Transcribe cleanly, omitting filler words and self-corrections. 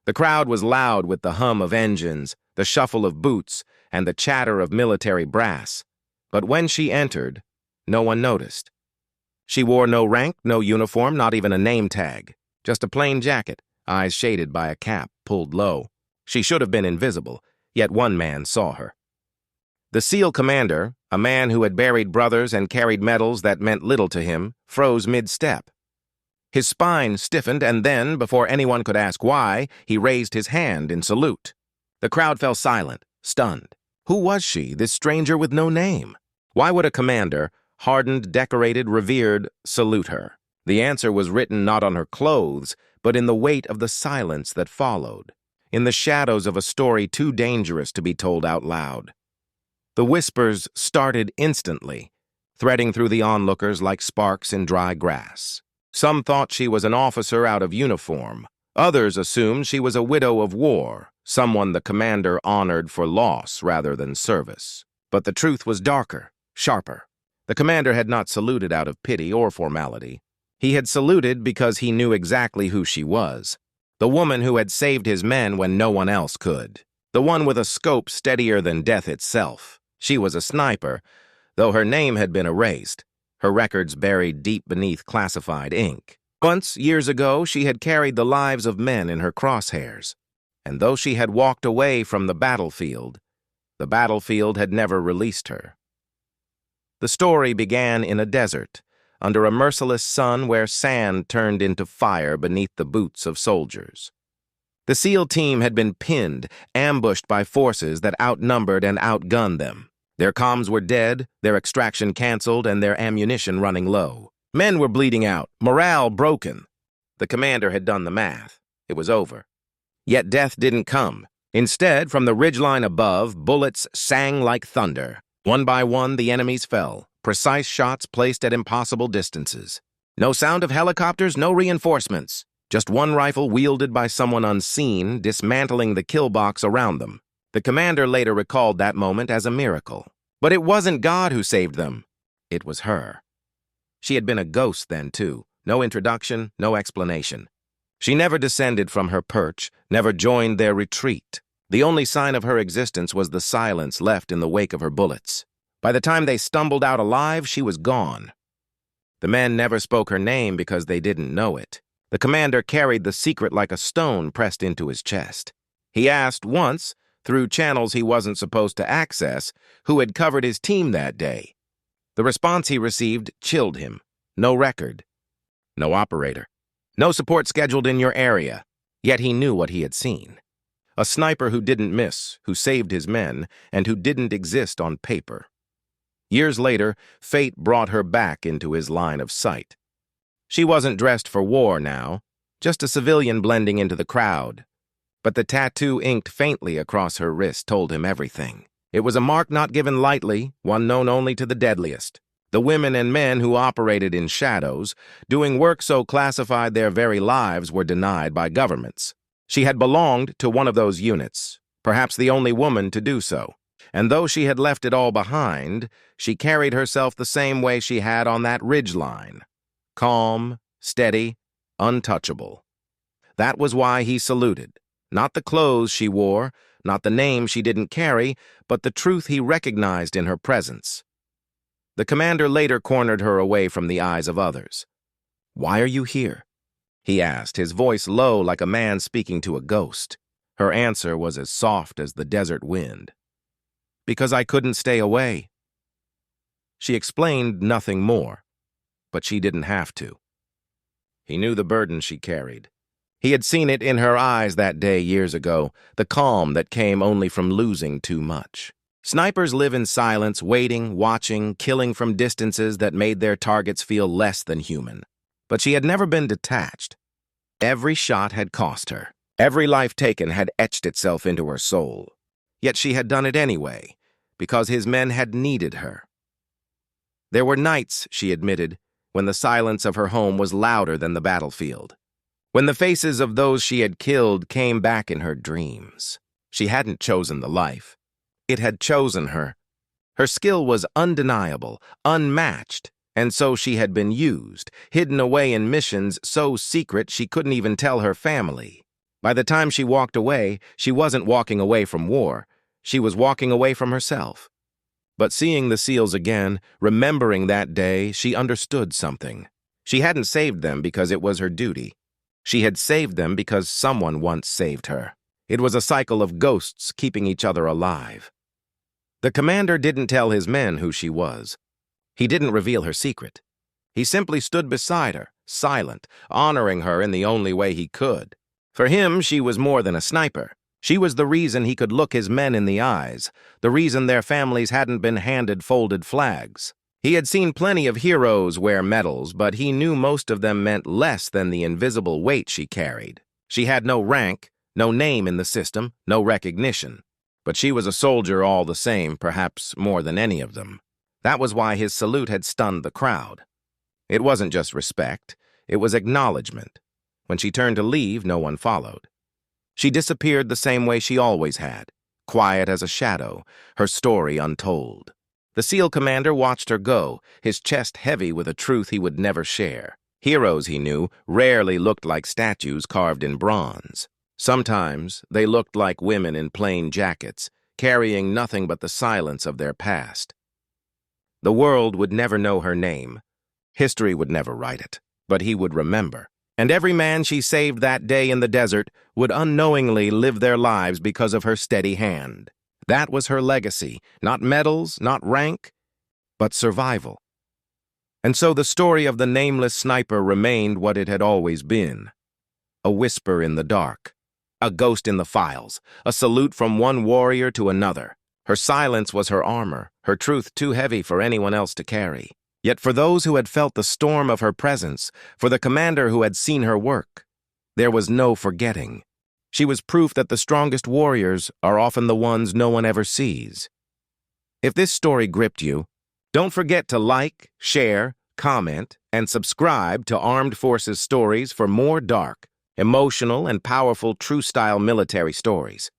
The crowd was loud with the hum of engines, the shuffle of boots, and the chatter of military brass. But when she entered, no one noticed. She wore no rank, no uniform, not even a name tag. Just a plain jacket, eyes shaded by a cap pulled low. She should have been invisible, yet one man saw her. The SEAL commander, a man who had buried brothers and carried medals that meant little to him, froze mid-step. His spine stiffened, and then, before anyone could ask why, he raised his hand in salute. The crowd fell silent, stunned. Who was she, this stranger with no name? Why would a commander, hardened, decorated, revered, salute her? The answer was written not on her clothes, but in the weight of the silence that followed, in the shadows of a story too dangerous to be told out loud. The whispers started instantly, threading through the onlookers like sparks in dry grass. Some thought she was an officer out of uniform. Others assumed she was a widow of war, someone the commander honored for loss rather than service. But the truth was darker, sharper. The commander had not saluted out of pity or formality. He had saluted because he knew exactly who she was. The woman who had saved his men when no one else could. The one with a scope steadier than death itself. She was a sniper, though her name had been erased, her records buried deep beneath classified ink. Once, years ago, she had carried the lives of men in her crosshairs. And though she had walked away from the battlefield had never released her. The story began in a desert, under a merciless sun where sand turned into fire beneath the boots of soldiers. The SEAL team had been pinned, ambushed by forces that outnumbered and outgunned them. Their comms were dead, their extraction canceled, and their ammunition running low. Men were bleeding out, morale broken. The commander had done the math. It was over. Yet death didn't come. Instead, from the ridgeline above, bullets sang like thunder. One by one, the enemies fell, precise shots placed at impossible distances. No sound of helicopters, no reinforcements. Just one rifle wielded by someone unseen, dismantling the kill box around them. The commander later recalled that moment as a miracle. But it wasn't God who saved them. It was her. She had been a ghost then, too. No introduction, no explanation. She never descended from her perch, never joined their retreat. The only sign of her existence was the silence left in the wake of her bullets. By the time they stumbled out alive, she was gone. The men never spoke her name because they didn't know it. The commander carried the secret like a stone pressed into his chest. He asked once, through channels he wasn't supposed to access, who had covered his team that day. The response he received chilled him. No record. No operator. No support scheduled in your area. Yet he knew what he had seen. A sniper who didn't miss, who saved his men, and who didn't exist on paper. Years later, fate brought her back into his line of sight. She wasn't dressed for war now, just a civilian blending into the crowd. But the tattoo inked faintly across her wrist told him everything. It was a mark not given lightly, one known only to the deadliest. The women and men who operated in shadows, doing work so classified their very lives were denied by governments. She had belonged to one of those units, perhaps the only woman to do so. And though she had left it all behind, she carried herself the same way she had on that ridgeline. Calm, steady, untouchable. That was why he saluted. Not the clothes she wore, not the name she didn't carry, but the truth he recognized in her presence. The commander later cornered her away from the eyes of others. "Why are you here?" he asked, his voice low like a man speaking to a ghost. Her answer was as soft as the desert wind. "Because I couldn't stay away." She explained nothing more, but she didn't have to. He knew the burden she carried. He had seen it in her eyes that day years ago, the calm that came only from losing too much. Snipers live in silence, waiting, watching, killing from distances that made their targets feel less than human. But she had never been detached. Every shot had cost her. Every life taken had etched itself into her soul. Yet she had done it anyway, because his men had needed her. There were nights, she admitted, when the silence of her home was louder than the battlefield. When the faces of those she had killed came back in her dreams. She hadn't chosen the life. It had chosen her. Her skill was undeniable, unmatched, and so she had been used, hidden away in missions so secret she couldn't even tell her family. By the time she walked away, she wasn't walking away from war. She was walking away from herself. But seeing the seals again, remembering that day, she understood something. She hadn't saved them because it was her duty. She had saved them because someone once saved her. It was a cycle of ghosts keeping each other alive. The commander didn't tell his men who she was. He didn't reveal her secret. He simply stood beside her, silent, honoring her in the only way he could. For him, she was more than a sniper. She was the reason he could look his men in the eyes, the reason their families hadn't been handed folded flags. He had seen plenty of heroes wear medals, but he knew most of them meant less than the invisible weight she carried. She had no rank, no name in the system, no recognition. But she was a soldier all the same, perhaps more than any of them. That was why his salute had stunned the crowd. It wasn't just respect, it was acknowledgement. When she turned to leave, no one followed. She disappeared the same way she always had, quiet as a shadow, her story untold. The SEAL commander watched her go, his chest heavy with a truth he would never share. Heroes, he knew, rarely looked like statues carved in bronze. Sometimes they looked like women in plain jackets, carrying nothing but the silence of their past. The world would never know her name. History would never write it, but he would remember. And every man she saved that day in the desert would unknowingly live their lives because of her steady hand. That was her legacy, not medals, not rank, but survival. And so the story of the nameless sniper remained what it had always been. A whisper in the dark, a ghost in the files, a salute from one warrior to another. Her silence was her armor, her truth too heavy for anyone else to carry. Yet for those who had felt the storm of her presence, for the commander who had seen her work, there was no forgetting. She was proof that the strongest warriors are often the ones no one ever sees. If this story gripped you, don't forget to like, share, comment, and subscribe to Armed Forces Stories for more dark, emotional, and powerful true-style military stories.